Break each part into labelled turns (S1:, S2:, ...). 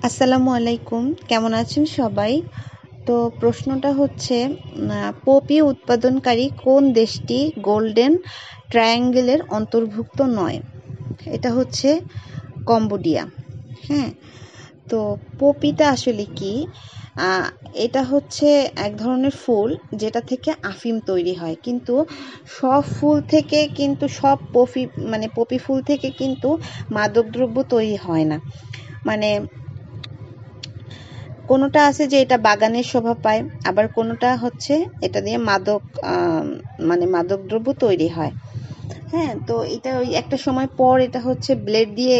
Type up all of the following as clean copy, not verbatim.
S1: আসসালামু আলাইকুম, কেমন আছেন সবাই? তো প্রশ্নটা হচ্ছে, পপি উৎপাদনকারী কোন দেশটি গোল্ডেন ট্রায়াঙ্গেলের অন্তর্ভুক্ত নয়? এটা হচ্ছে কম্বোডিয়া। হ্যাঁ, তো পপিটা আসলে কি? এটা হচ্ছে এক ধরনের ফুল যেটা থেকে আফিম তৈরি হয়, কিন্তু সব ফুল থেকে কিন্তু পপি ফুল থেকে কিন্তু মাদকদ্রব্য তৈরি হয় না। মানে কোনোটা আছে যে এটা বাগানের শোভা পায়, আবার কোনোটা হচ্ছে এটা দিয়ে মাদকদ্রব্য তৈরি হয়। হ্যাঁ, তো এটা ওই একটা সময় পর এটা হচ্ছে ব্লেড দিয়ে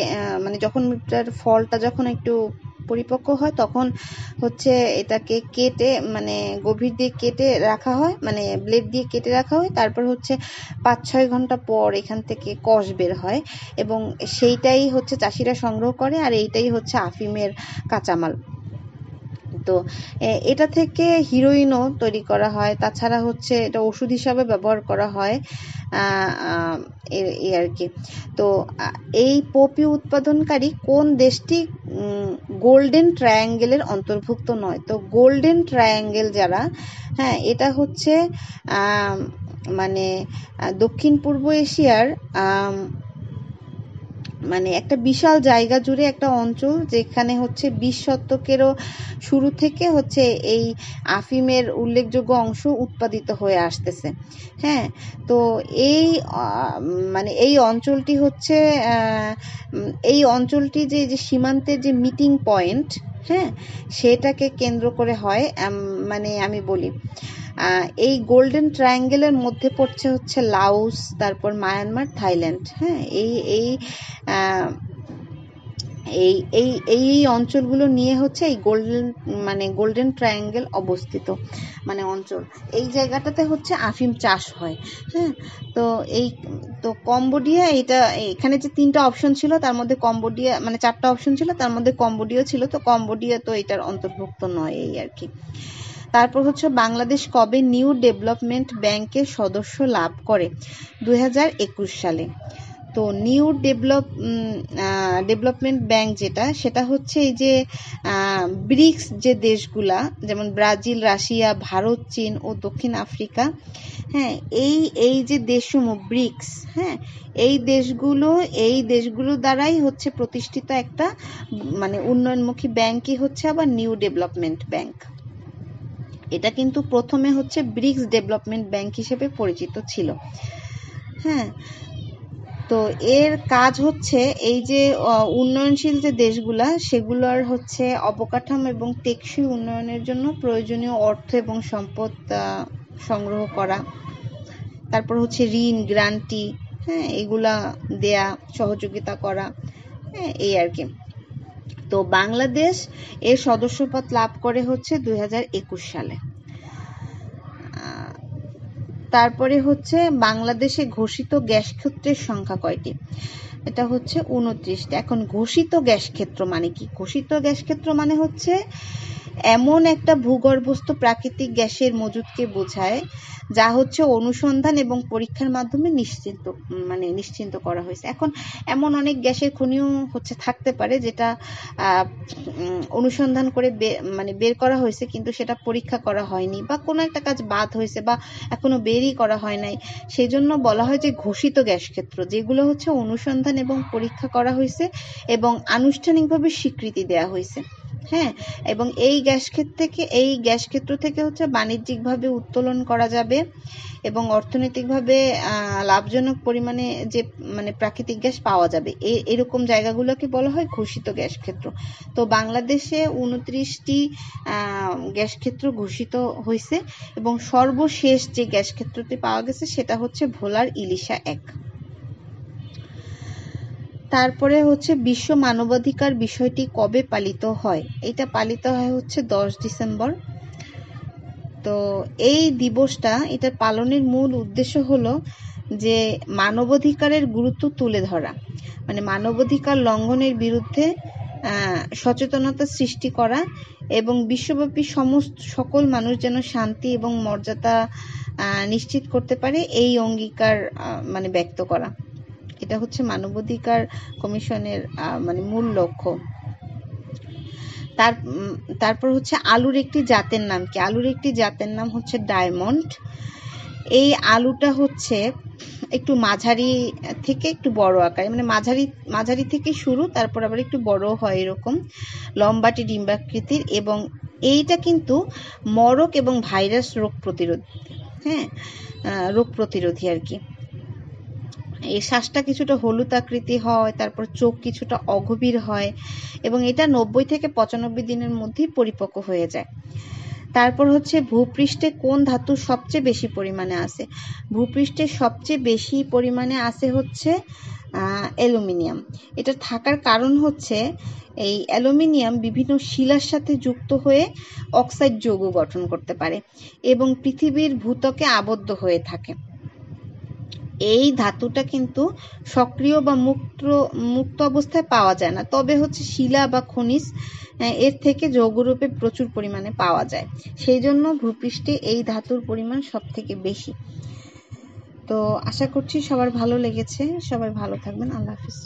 S1: যখন এটার ফলটা যখন একটু পরিপক্ক হয় তখন হচ্ছে এটাকে কেটে গভীর দিয়ে কেটে রাখা হয়, ব্লেড দিয়ে কেটে রাখা হয়। তারপর হচ্ছে 5-6 ঘন্টা পর এখান থেকে কষ বের হয় এবং সেইটাই হচ্ছে চাষিরা সংগ্রহ করে, আর এইটাই হচ্ছে আফিমের কাঁচামাল। তো এটা থেকে হিরোইনও তৈরি করা হয়, তাছাড়া হচ্ছে এটা ওষুধ হিসাবে ব্যবহার করা হয় এই আর কি। তো এই পপি উৎপাদনকারী কোন দেশটি গোল্ডেন ট্রায়াঙ্গেলের অন্তর্ভুক্ত নয়? তো গোল্ডেন ট্রায়াঙ্গেল যারা, হ্যাঁ, এটা হচ্ছে দক্ষিণ পূর্ব এশিয়ার একটা বিশাল জায়গা জুড়ে একটা অঞ্চল, যেখানে হচ্ছে 20 শতকেরও শুরু থেকে হচ্ছে এই আফিমের উল্লেখযোগ্য অংশ উৎপাদিত হয়ে আসতেছে। হ্যাঁ, তো এই অঞ্চলটি হচ্ছে এই অঞ্চলটি যে সীমান্তের যে মিটিং পয়েন্ট, হ্যাঁ, সেটাকে কেন্দ্র করে হয়। আমি বলি, এই গোল্ডেন ট্রায়াঙ্গেলের মধ্যে পড়ছে হচ্ছে লাওস, তারপর মায়ানমার, থাইল্যান্ড। হ্যাঁ, এই এই এই এই এই অঞ্চলগুলো নিয়ে হচ্ছে এই গোল্ডেন ট্রায়াঙ্গেল অবস্থিত অঞ্চল। এই জায়গাটাতে হচ্ছে আফিম চাষ হয়। হ্যাঁ, তো কম্বোডিয়া, এখানে যে 3টা অপশন ছিল তার মধ্যে কম্বোডিয়া, 4টা অপশন ছিল তার মধ্যে কম্বোডিয়া ছিল, তো কম্বোডিয়া তো এটার অন্তর্ভুক্ত নয়, এই আর কি। তারপর হচ্ছে বাংলাদেশ কবে নিউ ডেভেলপমেন্ট ব্যাংকের সদস্য লাভ করে? 2021 সালে। তো নিউ ডেভেলপমেন্ট ব্যাংক সেটা হচ্ছে এই যে ব্রিক্স যে দেশগুলা, যেমন ব্রাজিল, রাশিয়া, ভারত, চীন ও দক্ষিণ আফ্রিকা, হ্যাঁ, এই যে দেশসমূহ ব্রিক্স, হ্যাঁ, এই দেশগুলো দ্বারাই হচ্ছে প্রতিষ্ঠিত একটা উন্নয়নমুখী ব্যাংকই হচ্ছে আবার নিউ ডেভেলপমেন্ট ব্যাংক। এটা কিন্তু প্রথমে হচ্ছে ব্রিক্স ডেভেলপমেন্ট ব্যাংক হিসেবে পরিচিত ছিল। হ্যাঁ, তো এর কাজ হচ্ছে এই যে উন্নয়নশীল যে দেশগুলা, সেগুলোর হচ্ছে অবকাঠামো এবং টেকসই উন্নয়নের জন্য প্রয়োজনীয় অর্থ এবং সম্পদ সংগ্রহ করা, তারপর হচ্ছে ঋণ, গ্রান্টি, হ্যাঁ, এগুলা দেয়া, সহযোগিতা করা, হ্যাঁ, এই আর কি। তো বাংলাদেশ এর সদস্যপদ লাভ করে হচ্ছে 2021 সালে। তারপরে হচ্ছে বাংলাদেশে ঘোষিত গ্যাস ক্ষেত্রের সংখ্যা কয়টি? এটা হচ্ছে 29টা। এখন ঘোষিত গ্যাস ক্ষেত্র মানে কি? ঘোষিত গ্যাস ক্ষেত্র মানে হচ্ছে এমন একটা ভূগর্ভস্থ প্রাকৃতিক গ্যাসের মজুদকে বোঝায় যা হচ্ছে অনুসন্ধান এবং পরীক্ষার মাধ্যমে নিশ্চিন্ত করা হয়েছে। এখন এমন অনেক গ্যাসের খনিও হচ্ছে থাকতে পারে যেটা অনুসন্ধান করে বের করা হয়েছে, কিন্তু সেটা পরীক্ষা করা হয়নি, বা কোনো একটা কাজ বাদ হয়েছে, বা এখনো বেরই করা হয় নাই। সেই জন্য বলা হয় যে ঘোষিত গ্যাস ক্ষেত্র, যেগুলো হচ্ছে অনুসন্ধান এবং পরীক্ষা করা হয়েছে এবং আনুষ্ঠানিকভাবে স্বীকৃতি দেওয়া হয়েছে। হ্যাঁ, এবং এই গ্যাস ক্ষেত্র থেকে হচ্ছে বাণিজ্যিকভাবে উত্তোলন করা যাবে এবং অর্থনৈতিকভাবে লাভজনক পরিমাণে যে প্রাকৃতিক গ্যাস পাওয়া যাবে, এরকম জায়গাগুলোকে বলা হয় ঘোষিত গ্যাস ক্ষেত্র। তো বাংলাদেশে 29টি গ্যাস ক্ষেত্র ঘোষিত হয়েছে এবং সর্বশেষ যে গ্যাস ক্ষেত্রটি পাওয়া গেছে সেটা হচ্ছে ভোলার ইলিশা 1। তারপরে হচ্ছে বিশ্ব মানবাধিকার বিষয়টি কবে পালিত হয়? এটা পালিত হয় হচ্ছে 10 ডিসেম্বর। তো এই দিবসটা, এটা পালনের মূল উদ্দেশ্য হলো যে মানবাধিকারের গুরুত্ব তুলে ধরা, মানবাধিকার লঙ্ঘনের বিরুদ্ধে সচেতনতা সৃষ্টি করা এবং বিশ্বব্যাপী সকল মানুষ যেন শান্তি এবং মর্যাদা নিশ্চিত করতে পারে, এই অঙ্গীকার ব্যক্ত করা। এটা হচ্ছে মানবাধিকার কমিশনের মূল লক্ষ্য। তারপর হচ্ছে আলুর একটি জাতের নাম কি? আলুর একটি জাতের নাম হচ্ছে ডায়মন্ড। এই আলুটা হচ্ছে একটু মাঝারি থেকে একটু বড় আকারে, মানে মাঝারি থেকে শুরু, তারপর আবার একটু বড় হয়, এরকম লম্বাটে ডিম্বাকৃতির। এবং এইটা কিন্তু মরক এবং ভাইরাস রোগ প্রতিরোধ, হ্যাঁ, রোগ প্রতিরোধী আর কি। এই শ্বাসটা কিছুটা হলুদ আকৃতি হয়, তারপর চোখ কিছুটা অগভীর হয়, এবং এটা 90 থেকে 95 দিনের মধ্যেই পরিপক্ক হয়ে যায়। তারপর হচ্ছে ভূপৃষ্ঠে কোন ধাতু সবচেয়ে বেশি পরিমাণে আছে? ভূপৃষ্ঠে সবচেয়ে বেশি পরিমাণে আছে হচ্ছে অ্যালুমিনিয়াম। এটা থাকার কারণ হচ্ছে এই অ্যালুমিনিয়াম বিভিন্ন শিলার সাথে যুক্ত হয়ে অক্সাইড যৌগ গঠন করতে পারে এবং পৃথিবীর ভূত্বকে আবদ্ধ হয়ে থাকে। এই ধাতুটা কিন্তু সক্রিয় বা মুক্ত অবস্থায় পাওয়া যায় না, তবে হচ্ছে শিলা বা খনিজ এর থেকে যৌগরূপে প্রচুর পরিমাণে পাওয়া যায়। সেই জন্য ভূপৃষ্ঠে এই ধাতুর পরিমাণ সব থেকে বেশি। তো আশা করছি সবার ভালো লেগেছে। সবাই ভালো থাকবেন। আল্লাহ হাফিজ।